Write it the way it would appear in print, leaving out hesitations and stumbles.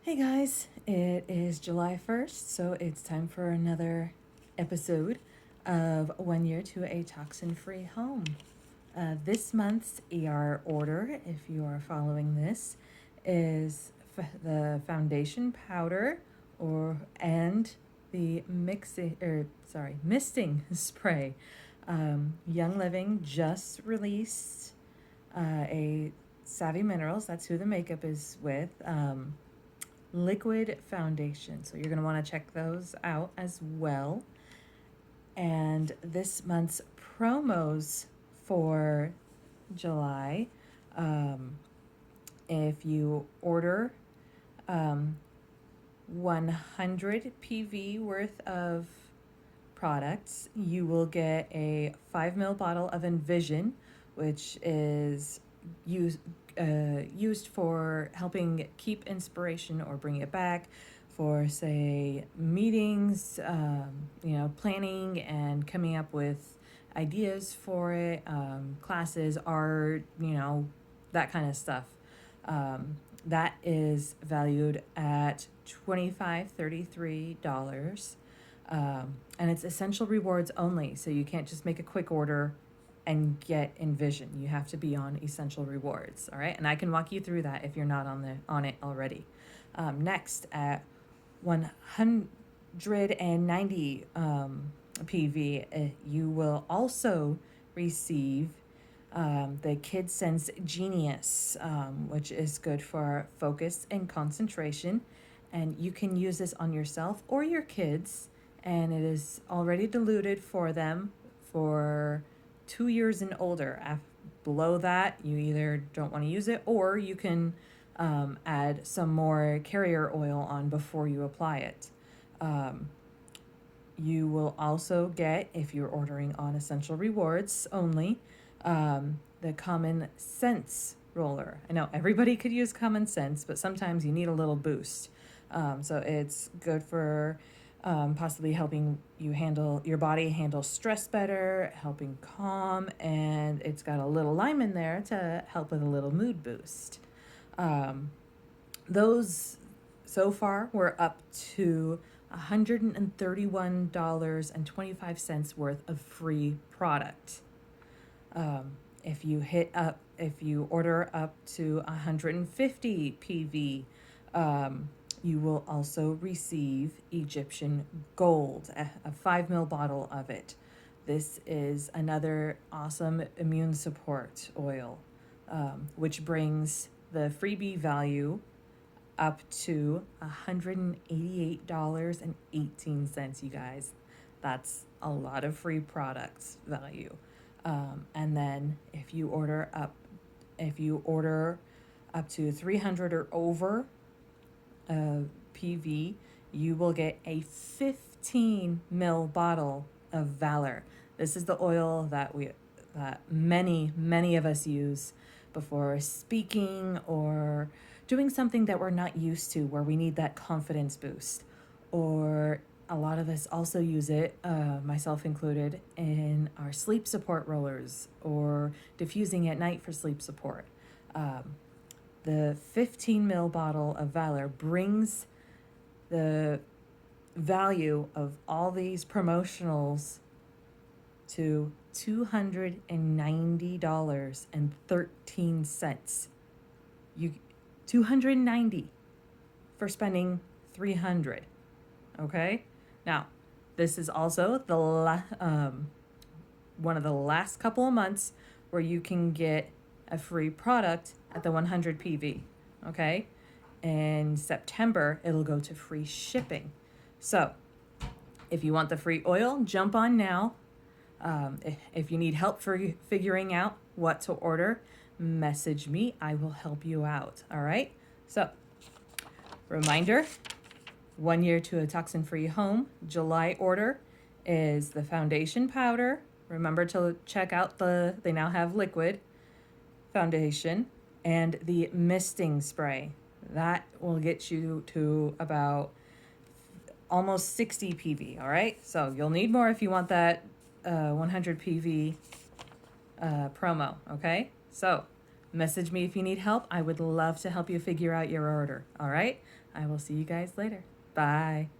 Hey guys, it is July 1st, so it's time for another episode of 1 Year to a Toxin Free Home. This month's ER order, if you are following this, is the foundation powder and the misting spray. Young Living just released a Savvy Minerals, that's who the makeup is with. Liquid foundation. So you're going to want to check those out as well. And this month's promos for July, if you order 100 PV worth of products, you will get a 5 ml bottle of Envision, which is used for helping keep inspiration or bring it back for, say, meetings, planning and coming up with ideas for it, classes, art, that kind of stuff. That is valued at $25-33. And it's essential rewards only, so you can't just make a quick order and get Envision. You have to be on essential rewards, all right? And I can walk you through that if you're not on it already. Next, at 190 PV, you will also receive the Kid Sense Genius, which is good for focus and concentration. And you can use this on yourself or your kids, and it is already diluted for them for 2 years and older. Below that, you either don't want to use it, or you can add some more carrier oil on before you apply it. You will also get, if you're ordering on Essential Rewards only, the Common Sense roller. I know everybody could use Common Sense, but sometimes you need a little boost. So it's good for possibly helping your body handle stress better, helping calm, and it's got a little lime in there to help with a little mood boost. Those so far were up to $131.25 worth of free product. If you order up to 150 PV, you will also receive Egyptian gold, a 5 ml bottle of it. This is another awesome immune support oil, which brings the freebie value up to $188.18, you guys. That's a lot of free products value. And then if you order up to 300 or over PV, you will get a 15 ml bottle of Valor. This is the oil that many of us use before speaking or doing something that we're not used to, where we need that confidence boost. Or a lot of us also use it, myself included, in our sleep support rollers or diffusing at night for sleep support. The 15 ml bottle of Valor brings the value of all these promotionals to $290.13. $290 for spending $300. Okay? Now, this is also the one of the last couple of months where you can get a free product at the 100 PV. Okay? In September, it'll go to free shipping. So, if you want the free oil, jump on now. If you need help for figuring out what to order, message me. I will help you out. All right? So, reminder, 1 year to a toxin-free home. July order is the foundation powder. Remember to check out they now have liquid foundation, and the misting spray. That will get you to about almost 60 PV, all right? So you'll need more if you want that 100 PV promo, okay? So Message me if you need help. I would love to help you figure out your order. All right? I will see you guys later. Bye.